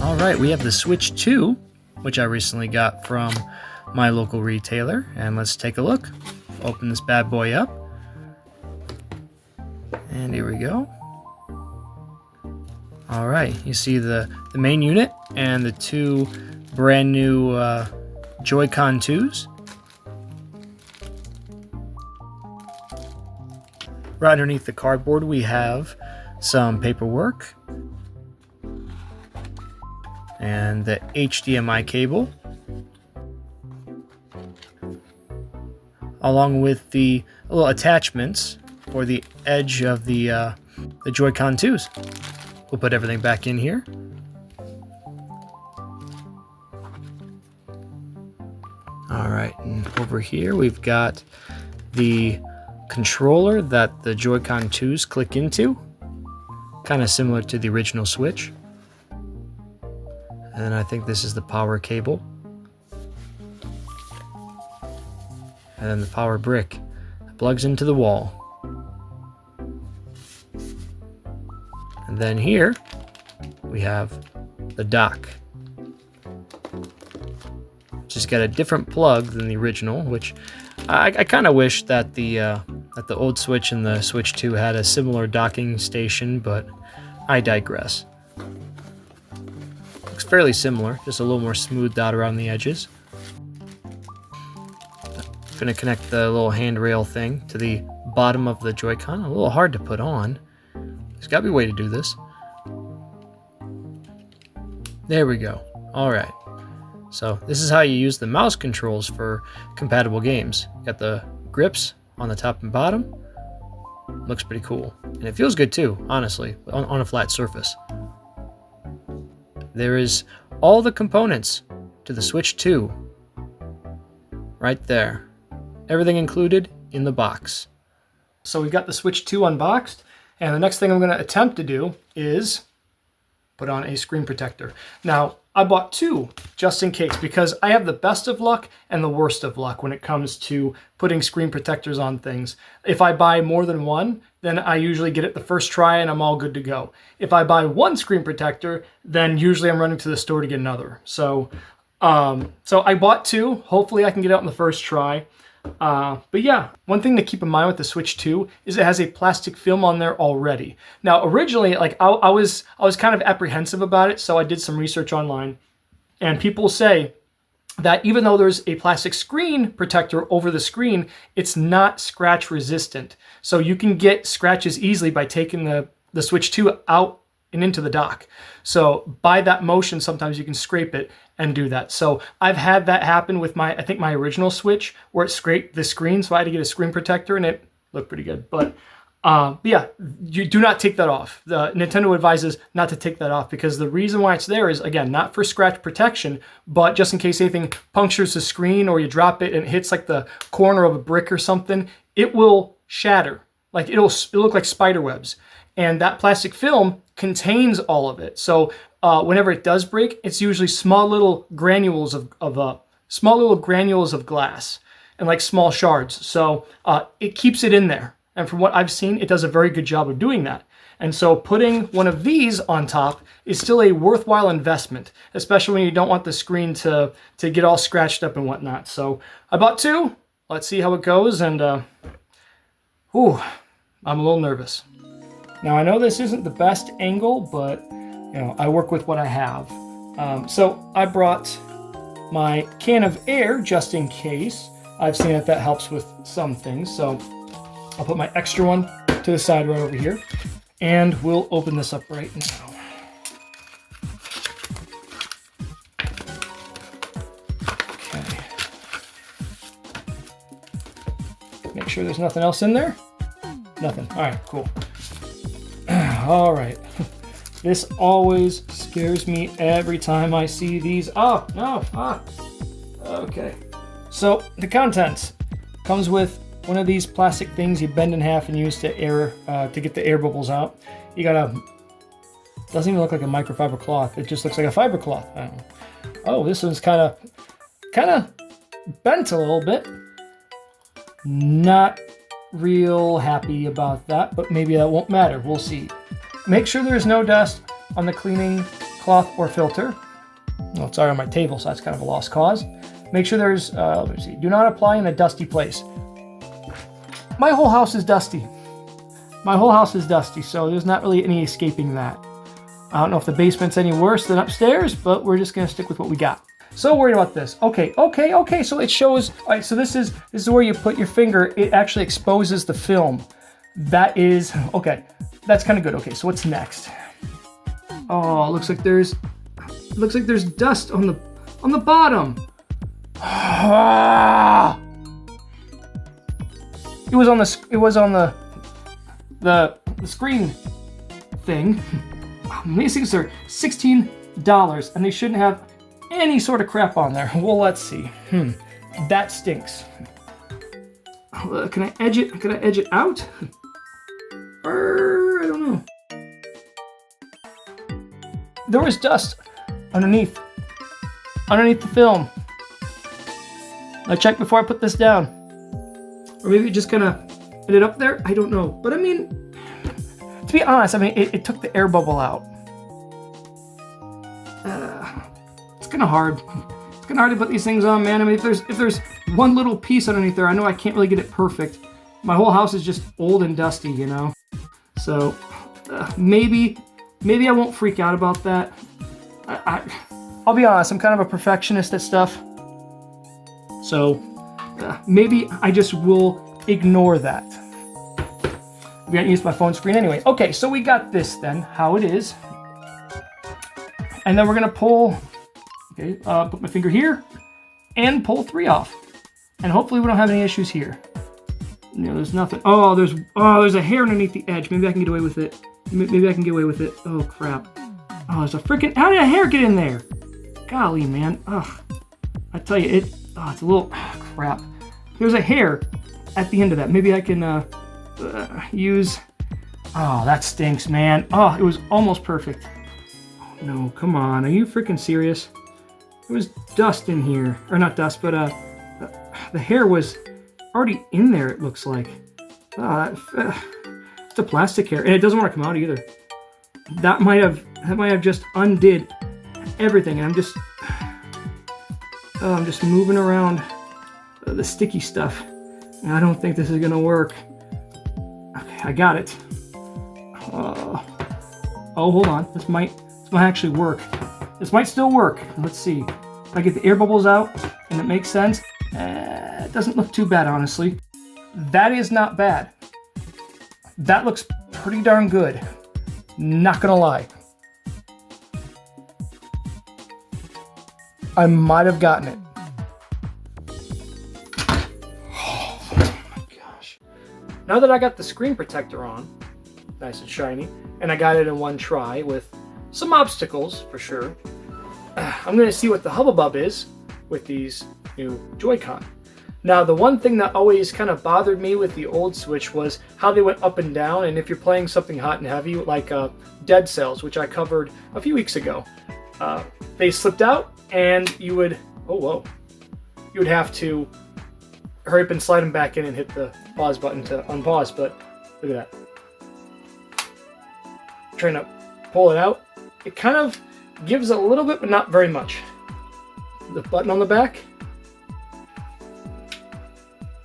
All right, we have the Switch 2, which I recently got from my local retailer, and let's take a look. Open this bad boy up, and here we go. All right, you see the main unit and the two brand new Joy-Con 2s. Right underneath the cardboard we have some paperwork and the HDMI cable, along with the little attachments for the edge of the Joy-Con 2s. We'll put everything back in here. All right, and over here we've got the controller that the Joy-Con 2s click into, kind of similar to the original Switch. And then I think this is the power cable. And then the power brick that plugs into the wall. And then here we have the dock. Just got a different plug than the original, which I kind of wish that the old Switch and the Switch 2 had a similar docking station, but I digress. Looks fairly similar, just a little more smoothed out around the edges. Gonna connect the little handrail thing to the bottom of the Joy-Con. A little hard to put on. There's got to be a way to do this. There we go. All right. So this is how you use the mouse controls for compatible games. Got the grips on the top and bottom. Looks pretty cool. And it feels good too, honestly, on a flat surface. There is all the components to the Switch 2 right there. Everything included in the box. So we've got the Switch 2 unboxed, and the next thing I'm going to attempt to do is put on a screen protector. Now, I bought two just in case, because I have the best of luck and the worst of luck when it comes to putting screen protectors on things. If I buy more than one, then I usually get it the first try and I'm all good to go. If I buy one screen protector, then usually I'm running to the store to get another. So I bought two. Hopefully I can get it out in the first try. But yeah, one thing to keep in mind with the Switch 2 is it has a plastic film on there already. Now, originally, like I was kind of apprehensive about it, so I did some research online, and people say that even though there's a plastic screen protector over the screen, it's not scratch resistant. So you can get scratches easily by taking the Switch 2 out and into the dock. So by that motion, sometimes you can scrape it and do that. So I've had that happen with I think my original Switch, where it scraped the screen, so I had to get a screen protector, and it looked pretty good. But yeah, you do not take that off. The Nintendo advises not to take that off, because the reason why it's there is, again, not for scratch protection, but just in case anything punctures the screen or you drop it and it hits like the corner of a brick or something, it will shatter. Like it'll look like spider webs. And that plastic film contains all of it. So whenever it does break, it's usually small little granules of glass and like small shards. So it keeps it in there. And from what I've seen, it does a very good job of doing that. And so putting one of these on top is still a worthwhile investment, especially when you don't want the screen to get all scratched up and whatnot. So I bought two. Let's see how it goes. And I'm a little nervous. Now, I know this isn't the best angle, but I work with what I have. So I brought my can of air just in case. I've seen that helps with some things. So I'll put my extra one to the side right over here, and we'll open this up right now. Okay. Make sure there's nothing else in there. Nothing. All right, cool. All right. This always scares me every time I see these. Oh, no. Okay. So the contents comes with one of these plastic things you bend in half and use to get the air bubbles out. You got doesn't even look like a microfiber cloth. It just looks like a fiber cloth. I don't know. Oh, this one's kind of bent a little bit. Not real happy about that, but maybe that won't matter. We'll see. Make sure there's no dust on the cleaning cloth or filter. Well, it's already on my table, so that's kind of a lost cause. Make sure there's, let me see, do not apply in a dusty place. My whole house is dusty. My whole house is dusty, so there's not really any escaping that. I don't know if the basement's any worse than upstairs, but we're just gonna stick with what we got. So worried about this. Okay. So it shows, all right, so this is where you put your finger. It actually exposes the film. That is, okay, that's kind of good. Okay, so what's next? Oh, it looks like there's dust on the bottom. It was on the screen thing. These things are $16 and they shouldn't have any sort of crap on there. Well, let's see. That stinks. Can I edge it? Can I edge it out? Or I don't know. There was dust underneath the film. I checked before I put this down. Or maybe it just kind of ended up there. I don't know. But I mean, to be honest, I mean, it took the air bubble out. It's kind of hard. It's kind of hard to put these things on, man. I mean, if there's one little piece underneath there, I know I can't really get it perfect. My whole house is just old and dusty, you know? So maybe I won't freak out about that. I'll be honest, I'm kind of a perfectionist at stuff. So maybe I just will ignore that. We haven't used my phone screen anyway. Okay, so we got this then, how it is. And then we're gonna pull, okay, put my finger here and pull 3 off. And hopefully we don't have any issues here. No, there's nothing. Oh, there's a hair underneath the edge. Maybe I can get away with it. Maybe I can get away with it. Oh, crap. Oh, there's a freaking, how did a hair get in there? Golly, man. Ugh. I tell you, it's a little, crap. There's a hair at the end of that. Maybe I can use, oh, that stinks, man. Oh, it was almost perfect. Oh, no, come on. Are you freaking serious? There was dust in here. Or not dust, but the hair was already in there, it looks like. It's a plastic hair, and it doesn't want to come out either. That might have just undid everything, and I'm just moving around the sticky stuff, and I don't think this is gonna work. Okay, I got it. Oh, hold on. This might actually work. This might still work. Let's see. If I get the air bubbles out and it makes sense. It doesn't look too bad, honestly. That is not bad. That looks pretty darn good. Not gonna lie. I might have gotten it. Oh my gosh. Now that I got the screen protector on, nice and shiny, and I got it in one try with some obstacles for sure, I'm gonna see what the hubbub is with these new Joy-Con. Now, the one thing that always kind of bothered me with the old Switch was how they went up and down, and if you're playing something hot and heavy, like Dead Cells, which I covered a few weeks ago, they slipped out, and you would, you would have to hurry up and slide them back in and hit the pause button to unpause, but look at that. Trying to pull it out. It kind of gives a little bit, but not very much. The button on the back.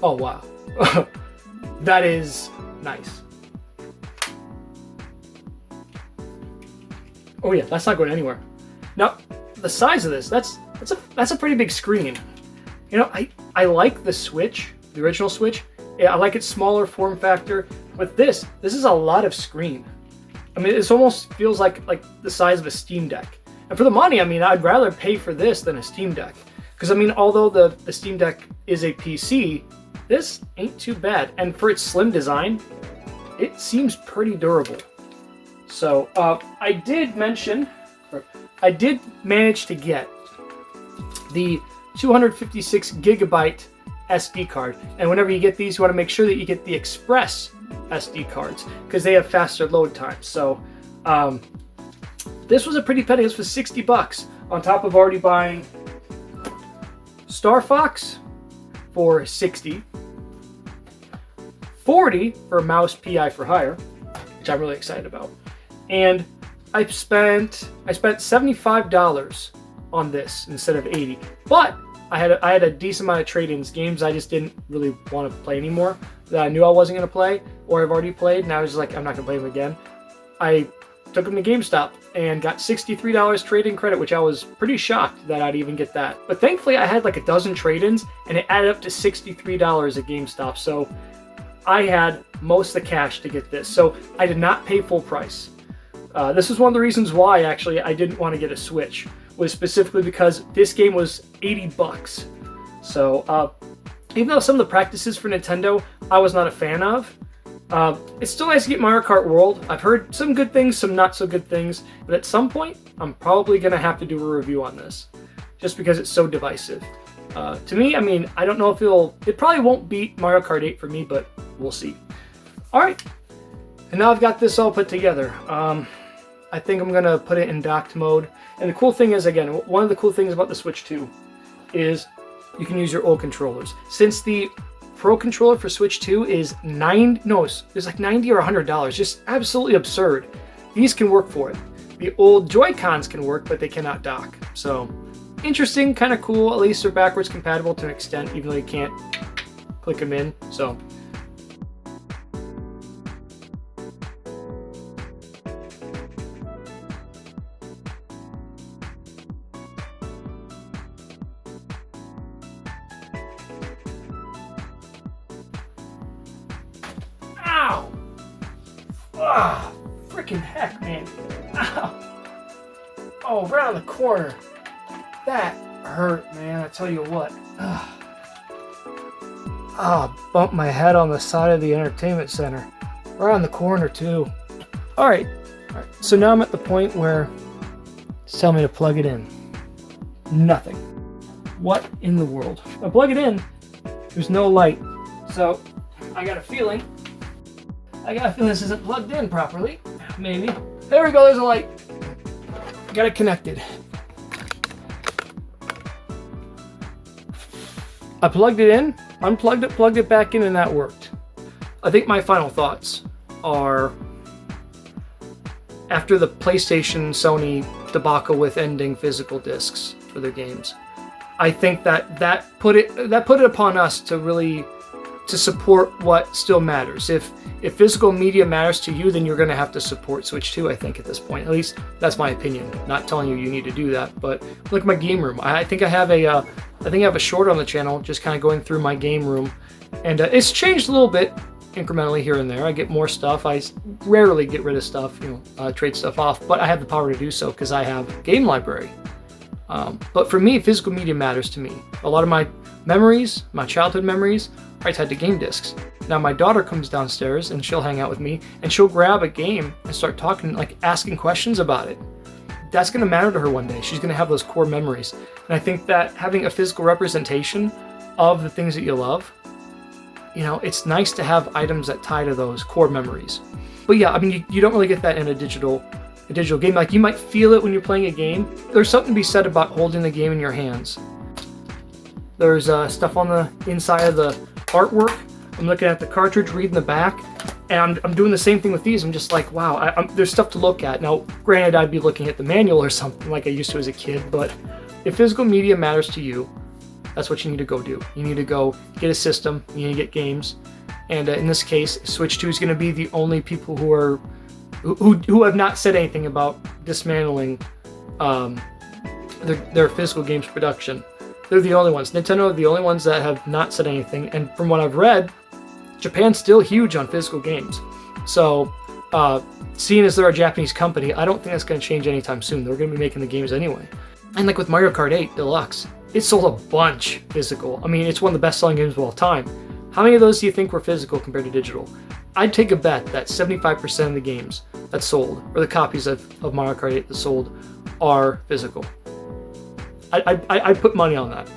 Oh, wow. That is nice. Oh yeah, that's not going anywhere. Now, the size of this, that's a pretty big screen. You know, I like the Switch, the original Switch. Yeah, I like its smaller form factor, but this is a lot of screen. I mean, it almost feels like the size of a Steam Deck. And for the money, I mean, I'd rather pay for this than a Steam Deck. Because, I mean, although the Steam Deck is a PC, this ain't too bad. And for its slim design, it seems pretty durable. So, I did manage to get the 256 gigabyte SD card. And whenever you get these, you want to make sure that you get the Express SD cards, because they have faster load times. So, this was a pretty penny. This was $60 on top of already buying Star Fox for $60, $40 for mouse PI for hire, which I'm really excited about. And I spent $75 on this instead of $80. But I had a decent amount of trade-ins, games I just didn't really want to play anymore, that I knew I wasn't going to play, or I've already played, and I was like, I'm not going to play them again. I took them to GameStop and got $63 trade-in credit, which I was pretty shocked that I'd even get that. But thankfully, I had like a dozen trade-ins, and it added up to $63 at GameStop. So I had most of the cash to get this. So I did not pay full price. This is one of the reasons why, actually, I didn't want to get a Switch, was specifically because this game was $80. So even though some of the practices for Nintendo I was not a fan of, it's still nice to get Mario Kart World. I've heard some good things, some not so good things, but at some point, I'm probably going to have to do a review on this, just because it's so divisive. To me, I mean, I don't know if it probably won't beat Mario Kart 8 for me, but we'll see. All right, and now I've got this all put together. I think I'm going to put it in docked mode. And the cool thing is, again, one of the cool things about the Switch 2 is you can use your old controllers. Since the Pro controller for Switch 2 is it's like $90 or $100, just absolutely absurd. These can work for it. The old Joy-Cons can work, but they cannot dock. So, interesting, kind of cool. At least they're backwards compatible to an extent, even though you can't click them in. So, ow! Ah, freaking heck, man. Ow. Oh, right on the corner. That hurt, man, I tell you what. Bumped my head on the side of the entertainment center. Right on the corner, too. Alright, so now I'm at the point where it's telling me to plug it in. Nothing. What in the world? I plug it in, there's no light. So, I got a feeling this isn't plugged in properly. Maybe. There we go, there's a light. Got it connected. I plugged it in, unplugged it, plugged it back in, and that worked. I think my final thoughts are, after the PlayStation Sony debacle with ending physical discs for their games, I think that put it upon us to really support what still matters. If physical media matters to you, then you're going to have to support Switch 2, I think, at this point. At least that's my opinion. Not telling you need to do that, but look at my game room. I think I have a short on the channel, just kind of going through my game room, and it's changed a little bit incrementally here and there. I get more stuff. I rarely get rid of stuff, trade stuff off, but I have the power to do so because I have a game library. But for me, physical media matters to me. A lot of my memories, my childhood memories, are tied to game discs. Now my daughter comes downstairs and she'll hang out with me and she'll grab a game and start talking, like asking questions about it. That's going to matter to her one day. She's going to have those core memories. And I think that having a physical representation of the things that you love, it's nice to have items that tie to those core memories. But yeah, I mean, you don't really get that in a digital game. Like, you might feel it when you're playing a game. There's something to be said about holding the game in your hands. There's stuff on the inside of the artwork. I'm looking at the cartridge, reading the back, and I'm doing the same thing with these. I'm just like, wow, there's stuff to look at. Now, granted, I'd be looking at the manual or something like I used to as a kid, but if physical media matters to you, that's what you need to go do. You need to go get a system, you need to get games, and in this case, Switch 2 is going to be the only people who have not said anything about dismantling their physical games production. They're the only ones. Nintendo are the only ones that have not said anything, and from what I've read, Japan's still huge on physical games. So, seeing as they're a Japanese company, I don't think that's going to change anytime soon. They're going to be making the games anyway. And like with Mario Kart 8 Deluxe, it sold a bunch physical. I mean, it's one of the best-selling games of all time. How many of those do you think were physical compared to digital? I'd take a bet that 75% of the games that sold, or the copies of Mario Kart 8 that sold, are physical. I put money on that.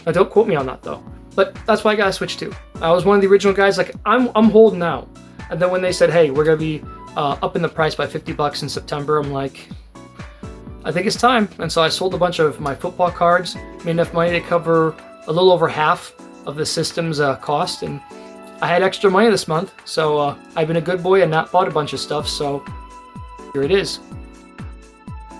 Now, don't quote me on that though. But that's why I got a Switch 2. I was one of the original guys, like, I'm holding out. And then when they said, hey, we're gonna be upping the price by $50 in September, I'm like, I think it's time. And so I sold a bunch of my football cards, made enough money to cover a little over half of the system's cost, and I had extra money this month, so I've been a good boy and not bought a bunch of stuff, so here it is.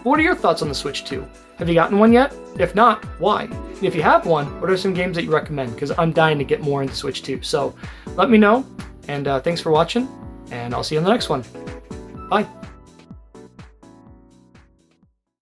What are your thoughts on the Switch 2? Have you gotten one yet? If not, why? And if you have one, what are some games that you recommend? Because I'm dying to get more into Switch 2. So let me know, and thanks for watching, and I'll see you on the next one. Bye.